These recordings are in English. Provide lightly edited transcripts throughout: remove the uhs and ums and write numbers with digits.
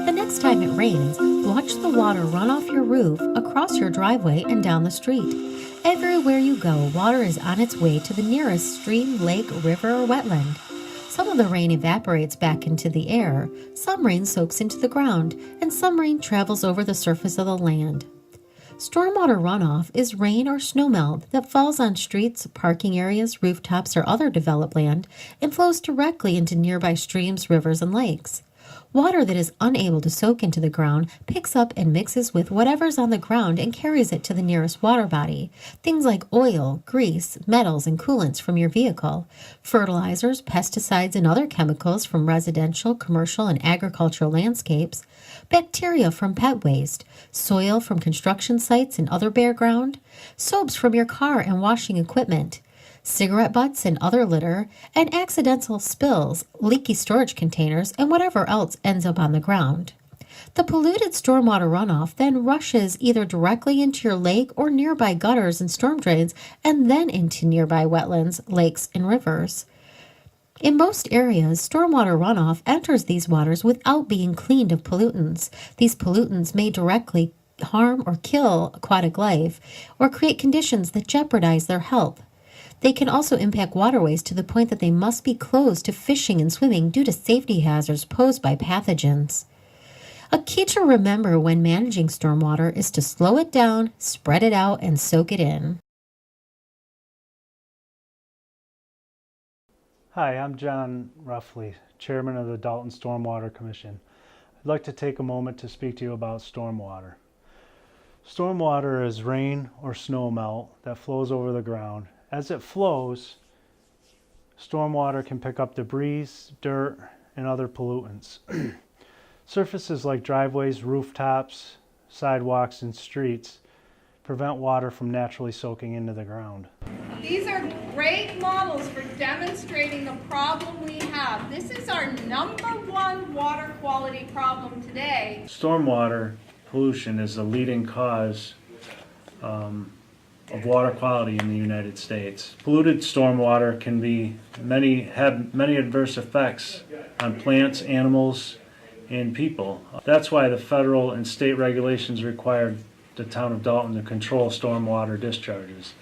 Next time it rains, watch the water run off your roof, across your driveway, and down the street. Everywhere you go, water is on its way to the nearest stream, lake, river, or wetland. Some of the rain evaporates back into the air, some rain soaks into the ground, and some rain travels over the surface of the land. Stormwater runoff is rain or snowmelt that falls on streets, parking areas, rooftops, or other developed land and flows directly into nearby streams, rivers, and lakes. Water that is unable to soak into the ground picks up and mixes with whatever's on the ground and carries it to the nearest water body. Things like oil, grease, metals, and coolants from your vehicle, fertilizers, pesticides, and other chemicals from residential, commercial, and agricultural landscapes, bacteria from pet waste, soil from construction sites and other bare ground, soaps from your car and washing equipment, cigarette butts and other litter, and accidental spills, leaky storage containers, and whatever else ends up on the ground. The polluted stormwater runoff then rushes either directly into your lake or nearby gutters and storm drains, and then into nearby wetlands, lakes, and rivers. In most areas, stormwater runoff enters these waters without being cleaned of pollutants. These pollutants may directly harm or kill aquatic life, or create conditions that jeopardize their health. They can also impact waterways to the point that they must be closed to fishing and swimming due to safety hazards posed by pathogens. A key to remember when managing stormwater is to slow it down, spread it out, and soak it in. Hi, I'm John Ruffley, Chairman of the Dalton Stormwater Commission. I'd like to take a moment to speak to you about stormwater. Stormwater is rain or snow melt that flows over the ground. As it flows, stormwater can pick up debris, dirt, and other pollutants. Surfaces like driveways, rooftops, sidewalks, and streets prevent water from naturally soaking into the ground. These are great models for demonstrating the problem we have. This is our #1 water quality problem today. Stormwater pollution is the leading cause of water quality in the United States. Polluted stormwater can have many adverse effects on plants, animals, and people. That's why the federal and state regulations require the town of Dalton to control stormwater discharges.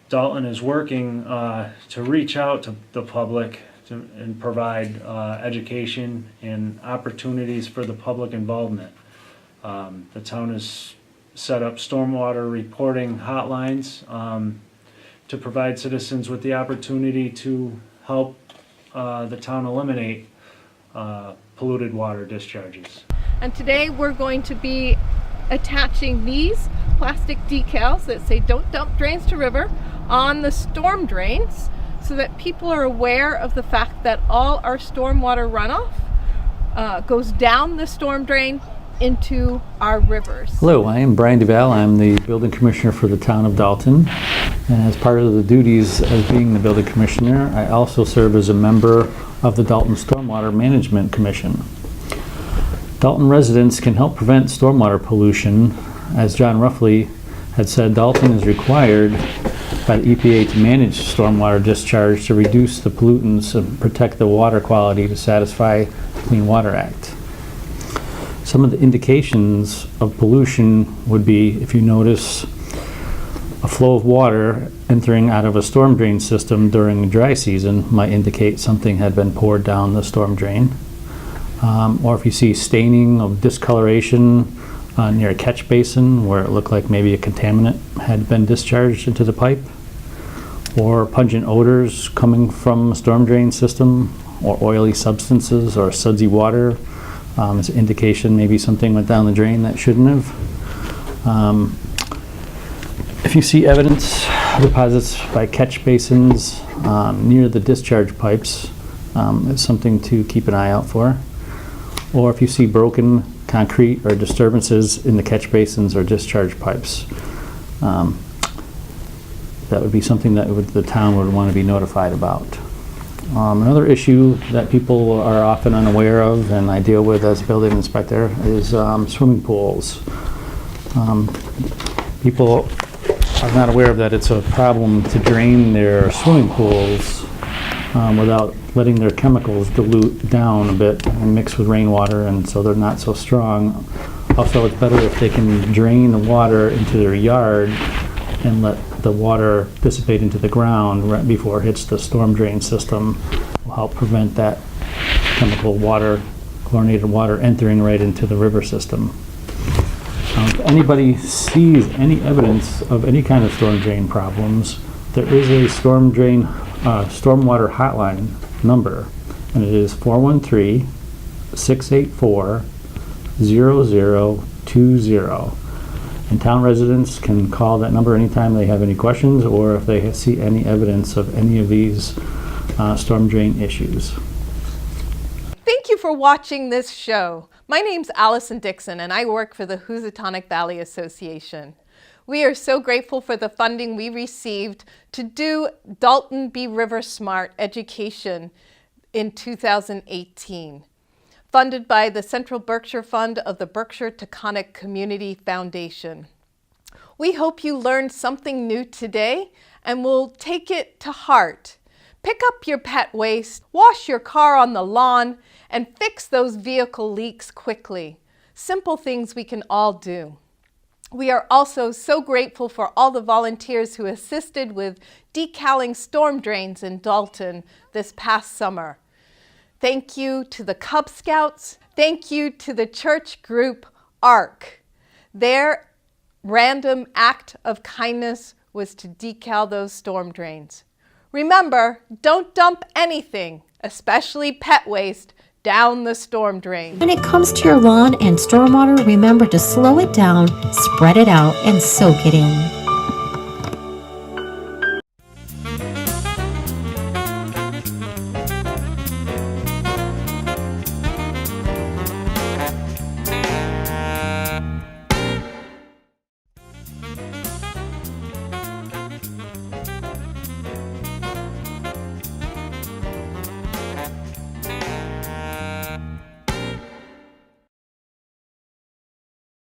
Dalton is working to reach out to the public and provide education and opportunities for the public involvement. The town has set up stormwater reporting hotlines to provide citizens with the opportunity to help the town eliminate polluted water discharges. And today we're going to be attaching these plastic decals that say "Don't dump drains to river" on the storm drains so that people are aware of the fact that all our stormwater runoff goes down the storm drain into our rivers. Hello, I am Brian DeVal. I'm the building commissioner for the town of Dalton. And as part of the duties as being the building commissioner, I also serve as a member of the Dalton Stormwater Management Commission. Dalton residents can help prevent stormwater pollution. As John Ruffley had said, Dalton is required by the EPA to manage stormwater discharge to reduce the pollutants and protect the water quality to satisfy the Clean Water Act. Some of the indications of pollution would be if you notice a flow of water entering out of a storm drain system during the dry season might indicate something had been poured down the storm drain. Or if you see staining of discoloration near a catch basin where it looked like maybe a contaminant had been discharged into the pipe, or pungent odors coming from a storm drain system, or oily substances or sudsy water, it's an indication maybe something went down the drain that shouldn't have. If you see evidence deposits by catch basins near the discharge pipes, it's something to keep an eye out for. Or if you see broken concrete or disturbances in the catch basins or discharge pipes, that would be something that the town would want to be notified about. Another issue that people are often unaware of, and I deal with as a building inspector, is swimming pools. People are not aware of that it's a problem to drain their swimming pools without letting their chemicals dilute down a bit and mix with rainwater, and so they're not so strong. Also, it's better if they can drain the water into their yard and let the water dissipate into the ground right before it hits the storm drain system. Will help prevent that chemical water, chlorinated water, entering right into the river system. If anybody sees any evidence of any kind of storm drain problems, there is a stormwater hotline number, and it is 413-684-0020. And town residents can call that number anytime they have any questions or if they see any evidence of any of these storm drain issues. Thank you for watching this show. My name's Allison Dixon, and I work for the Housatonic Valley Association. We are so grateful for the funding we received to do Dalton Be River Smart education in 2018, funded by the Central Berkshire Fund of the Berkshire Taconic Community Foundation. We hope you learned something new today and will take it to heart. Pick up your pet waste, wash your car on the lawn, and fix those vehicle leaks quickly. Simple things we can all do. We are also so grateful for all the volunteers who assisted with decaling storm drains in Dalton this past summer. Thank you to the Cub Scouts. Thank you to the church group ARC. Their random act of kindness was to decal those storm drains. Remember, don't dump anything, especially pet waste, down the storm drain. When it comes to your lawn and stormwater, remember to slow it down, spread it out, and soak it in.